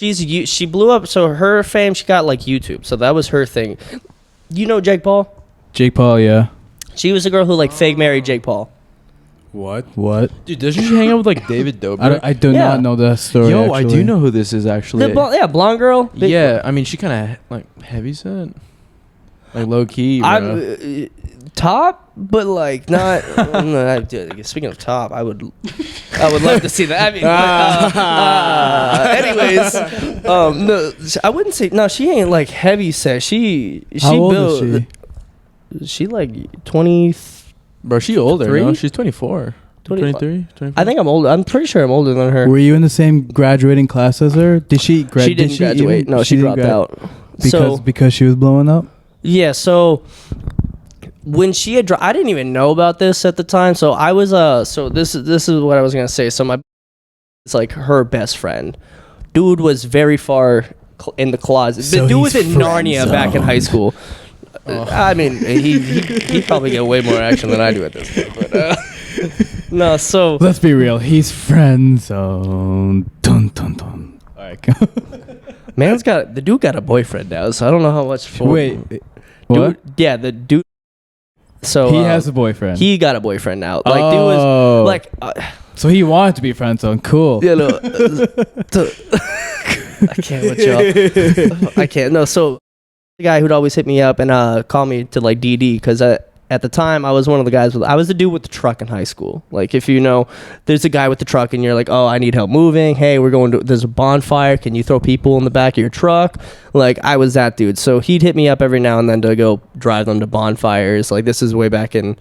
She blew up. So her fame, she got like YouTube. So that was her thing. You know Jake Paul? Jake Paul, yeah. She was the girl who like fake married Jake Paul. What? Dude, doesn't she hang out with like David Dobrik? I do Yeah. not know that story. Yo, I actually. do know who this is actually. Blonde girl. Yeah, I mean, she kind of like heavy set, like low key. Bro. I'm top, but like not. Speaking of top, I would love to see that. I mean, anyways, no, I wouldn't say no. She ain't like heavy set. She How old built. is she? She like 20. Bro, she older. Three? No, she's 24. 20 23? 24? I think I'm older. I'm pretty sure I'm older than her. Were you in the same graduating class as her? Did she graduate? She didn't graduate. No, she didn't dropped out. because she was blowing up. Yeah, so when she had I didn't even know about this at the time. So I was so this is what I was going to say. So it's like her best friend. Dude was very far in the closet. So the dude was in he's Narnia back in high school. Oh. I mean, he probably get way more action than I do at this point. But no, so Let's be real. He's friend zone. Dun dun dun. All right. the dude got a boyfriend now. So I don't know how much for. Wait. Dude, What? yeah, the dude. So He has a boyfriend. He got a boyfriend now. Like dude was like. So he wanted to be friend zone. Cool. You know, I can't with y'all. I can't. No, so the guy who'd always hit me up and call me to like DD because at the time I was one of the guys I was the dude with the truck in high school. Like if you know, there's a guy with the truck and you're like, oh, I need help moving. Hey, there's a bonfire. Can you throw people in the back of your truck? Like I was that dude. So he'd hit me up every now and then to go drive them to bonfires. Like this is way back in.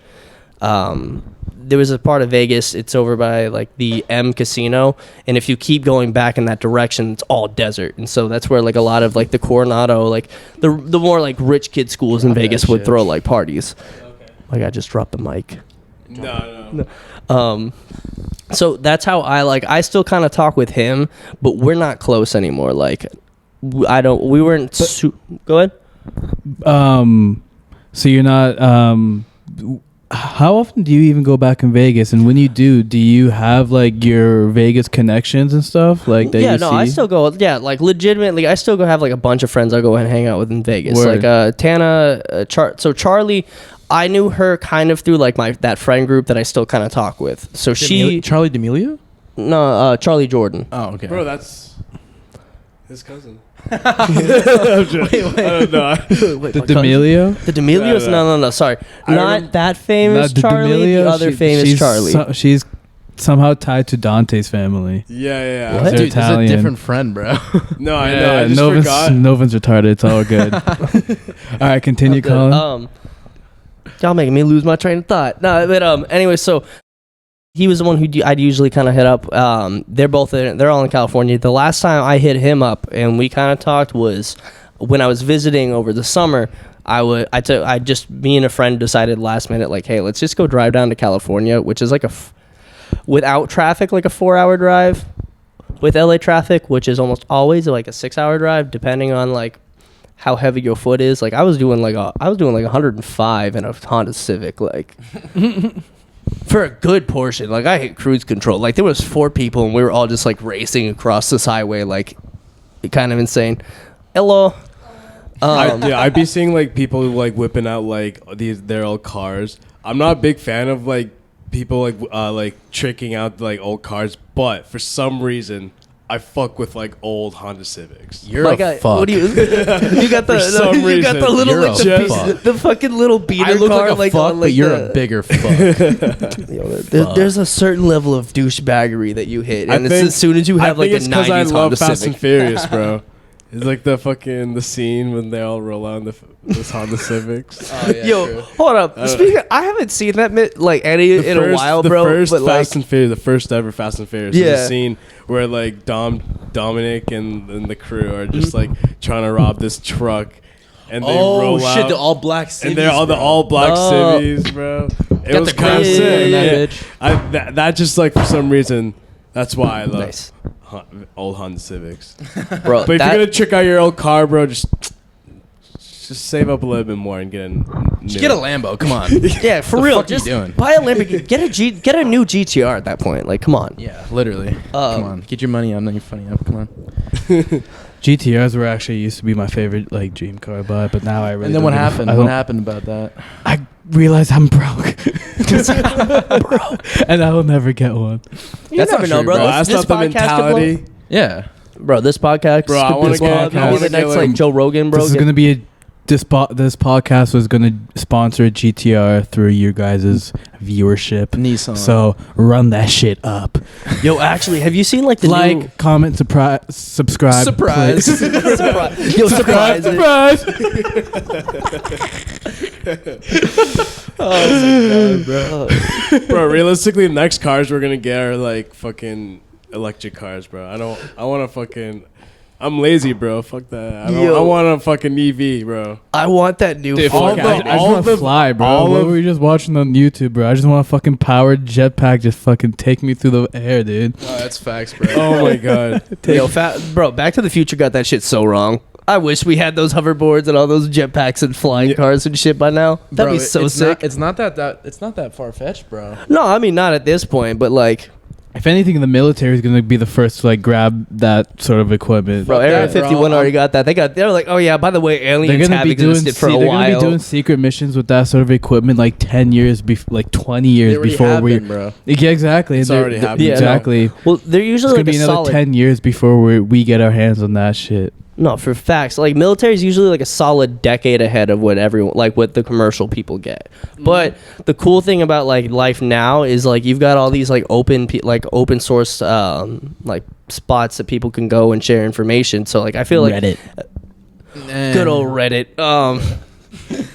There was a part of Vegas, it's over by like the M Casino, and if you keep going back in that direction, it's all desert, and so that's where like a lot of like the Coronado, like the more like rich kid schools in Vegas would throw like parties. Okay. Like I just dropped the mic. No. So that's how I still kind of talk with him, but we're not close anymore. Like we weren't. Go ahead. So you're not. How often do you even go back in Vegas? And when you do you have like your Vegas connections and stuff like that? Yeah, you no, see? I still go. Yeah, like legitimately, I still go have like a bunch of friends I go and hang out with in Vegas. Word. Like Tana, so Charlie, I knew her kind of through like that friend group that I still kind of talk with. So Charlie D'Amelio? No, Charlie Jordan. Oh, okay. Bro, that's his cousin. Wait. I don't know. The D'Amelio? The D'Amelios? No. Sorry, not that famous the Charlie. D'Amelio, The other famous she's Charlie. She's somehow tied to Dante's family. Yeah. What? They're Dude, this is a Italian. different friend, bro. No, I know. I just Novin's, forgot. Novin's retarded. It's all good. All right, continue, Colin. Y'all making me lose my train of thought. No, but anyway, so he was the one who I'd usually kind of hit up. They're all in California. The last time I hit him up and we kind of talked was when I was visiting over the summer. Me and a friend decided last minute, like, hey, let's just go drive down to California, which is like without traffic, like a 4-hour drive. With LA traffic, which is almost always like a 6-hour drive, depending on like how heavy your foot is. Like I was doing like 105 in a Honda Civic, like. For a good portion, like I hit cruise control. Like there was 4 people and we were all just like racing across this highway, like kind of insane. Hello. I'd be seeing like people like whipping out like their old cars. I'm not a big fan of like people like tricking out like old cars, but for some reason I fuck with like old Honda Civics. You're like a fuck. What do you? You got the some you got the reason, little you're like a the fucking little beater I look car, like a fuck, on, but you're the, a bigger fuck. There's a certain level of douchebaggery that you hit, and as soon as you have like think a it's 'cause I 90s love Honda Fast Civic. and Furious, bro. It's like the scene when they all roll out in those Honda Civics. Oh, yeah, Yo, true. hold up. Speaking, I haven't seen that like any in a while, bro. The first but Fast like, and Furious, the first ever Fast and Furious, Yeah. is a scene where like Dominic and the crew are just like trying to rob this truck, and they roll out. the all black cities, and they're all the all black civvies, bro. It Got was the crown kind of sitting sick. in that Yeah. bitch. That just like for some reason, that's why I love nice, old Honda Civics. bro. But if you're gonna check out your old car, bro, just Just save up a little bit more and get a Just get a Lambo. Come on. Yeah, for The real. fuck you Just doing? buy a Lamborghini. Get a new GTR at that point. Like, come on. Yeah, literally. Come on, get your money on your funny up. Come on. GTRs were actually used to be my favorite like dream car to buy, but now I really. And then don't what give a happened? I What don't- happened about that? I realized I'm broke. And I will never get one. You That's never not know, true, bro. bro. That's This not the podcast could blow- mentality. Yeah. Bro, this podcast Bro, I could wanna be get- the I wanna next get, like like- Joe Rogan, bro. This is gonna be a this podcast was gonna sponsor a GTR through your guys' viewership. Nissan. So run that shit up. Yo, actually, have you seen like the Like, new comment, subscribe. Surprise. please. surprise? Yo, surprise! Oh, bro. Bro, realistically, the next cars we're gonna get are like fucking electric cars, bro. I want to fucking. I'm lazy, bro. Fuck that. Yo. I want a fucking EV, bro. I want that new. Dude, fucking- fuck I just want to fly, bro. all What of- were we just watching on YouTube, bro? I just want a fucking powered jetpack just fucking take me through the air, dude. Oh, that's facts, bro. Oh my god. Yo, bro, Back to the Future got that shit so wrong. I wish we had those hoverboards and all those jetpacks and flying cars and shit by now. That'd Bro, be so it's sick. It's not that far fetched, bro. No, I mean not at this point, but like, If anything, the military is gonna be the first to like grab that sort of equipment. bro, Fuck Area that, bro. 51 already got that. They're like, oh yeah, by the way, They're aliens gonna have be doing. existed for a They're gonna be while. doing secret missions with that sort of equipment like 10 years, like 20 years They already before have we. been, bro. Yeah, exactly. It's They're- already happened. Yeah, exactly. Well, they're It's usually gonna like be a another solid. 10 years before we get our hands on that shit. No, for facts. Like military is usually like a solid decade ahead of what everyone like what the commercial people get. But the cool thing about like life now is like you've got all these like open source like spots that people can go and share information. So like I feel like Reddit. good old Reddit.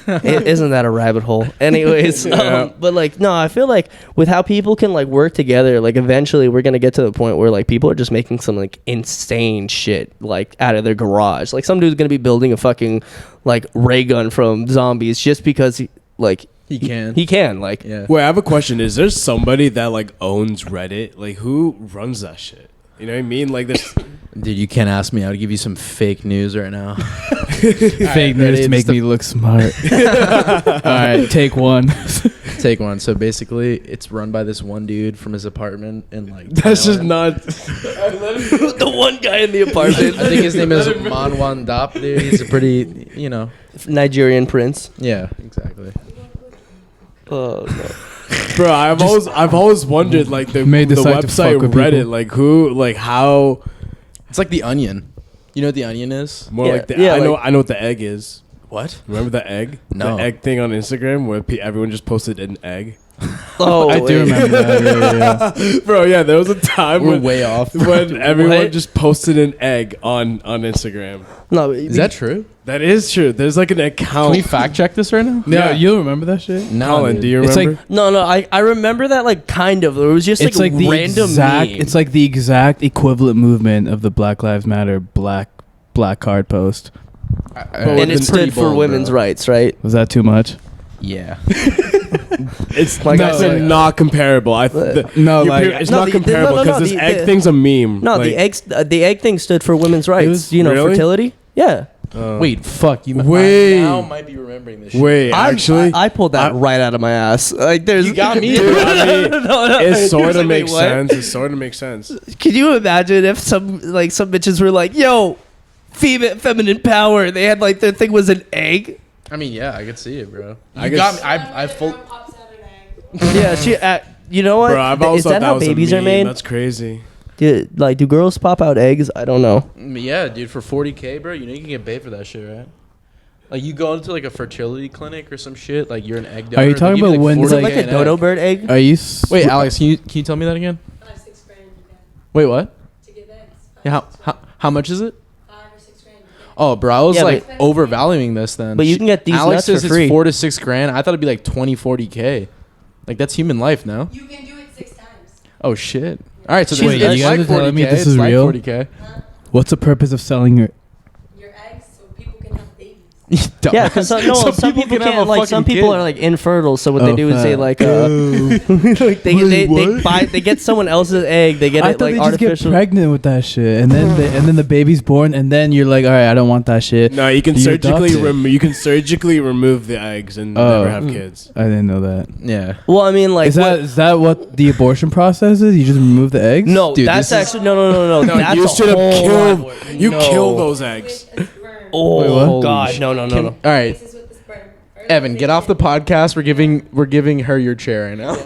Isn't that a rabbit hole? Anyways, Yeah. but like no, I feel like with how people can like work together, like eventually we're gonna get to the point where like people are just making some like insane shit like out of their garage. Like some dude's gonna be building a fucking like ray gun from zombies just because he He can like Yeah. Wait, I have a question. Is there somebody that like owns Reddit? Like who runs that shit? You know what I mean? Like this. Dude, you can't ask me. I would give you some fake news right now. Fake news ready? to make Just a- me look smart. All right, take one. Take one. So basically, it's run by this one dude from his apartment in like. That's just Thailand. not. the one guy in the apartment, I think his name is Manwan Dap, dude. He's a pretty, Nigerian prince. Yeah, exactly. Oh no. Bro, I've always wondered like the May decide to website fuck with Reddit, people. like who, like how, It's like the Onion. You know what the Onion is? more Yeah, like the. yeah, I like- know what the egg is. What? Remember the egg? No. The egg thing on Instagram where everyone just posted an egg. Oh, I do wait. remember that. Yeah. Bro, yeah, there was a time We're when, way off. when everyone What? just posted an egg on Instagram. No, Is that true? That is true. There's like an Can account. we fact check this right now? Yeah, Yeah. you remember that shit? No, Colin, dude. do you It's remember? like- No, I remember that like kind of. It was just It's like, like the random exact. meme. It's like the exact equivalent movement of the Black Lives Matter black card post. and it stood for women's rights, right? Was that too much? Yeah. It's Like like I said- not comparable. No, like it's No, not the- comparable no, because this the- egg the- thing's a meme. No, Like, the egg thing stood for women's rights. was- Really? Fertility. Yeah, Wait, fuck. You Wait. I now might be remembering this shit. Wait, actually, I pulled that I- right out of my ass. Like, there's You got me. Dude, I mean, no. it sort Like, of makes what? sense. It sort of makes sense. Can you imagine if some bitches were like, "Yo, feminine power"? They had like their thing was an egg. I mean, yeah, I could see it, bro. I You guess- got me. I full. Pops out an egg. Yeah, she. You know what? Bro, I've always Is thought that how was a babies are meme. made? That's crazy. Do girls pop out eggs? I don't know. Yeah, dude, for 40K, bro, you know you can get paid for that shit, right? Like you go into like a fertility clinic or some shit, like you're an egg donor. Are you they talking give about when, Is it 40K like a an dodo egg. bird egg? Are you? Wait, Alex, can you tell me that again? 5, 6 grand you get Wait, what? to get eggs. Yeah, how much is it? 5 or 6 grand you get. Oh, bro, I was Yeah, like but- overvaluing this then. But you can get these Alex nuts says for it's free. 4 to 6 grand. I thought it'd be like 20, 40K. Like that's human life, no? You can do it 6 times. Oh shit. All right, so Wait, it's you like guys are telling 40K. me this it's is like real? 40K. Huh? What's the purpose of selling your? Your eggs so people can have babies. Yeah, because some people can have can't a like some fucking people kid. are like infertile. So what they Oh, do is they fat. like like they get someone else's egg. They get I it thought like they just get artificial. pregnant with that shit, and then the baby's born, and then you're like, all right, I don't want that shit. No, you can You adopt surgically remove the eggs and Oh. never have kids. I didn't know that. Yeah. Well, I mean, like Is that what the abortion process is? You just remove the eggs? no, Dude, that's this is- actually no. No, That's you a should have whole killed. lot more- You no. kill those eggs. With a sperm. Oh Wait, what? God, no. All right, This is with the sperm. Evan, get off the podcast. We're giving her your chair right now.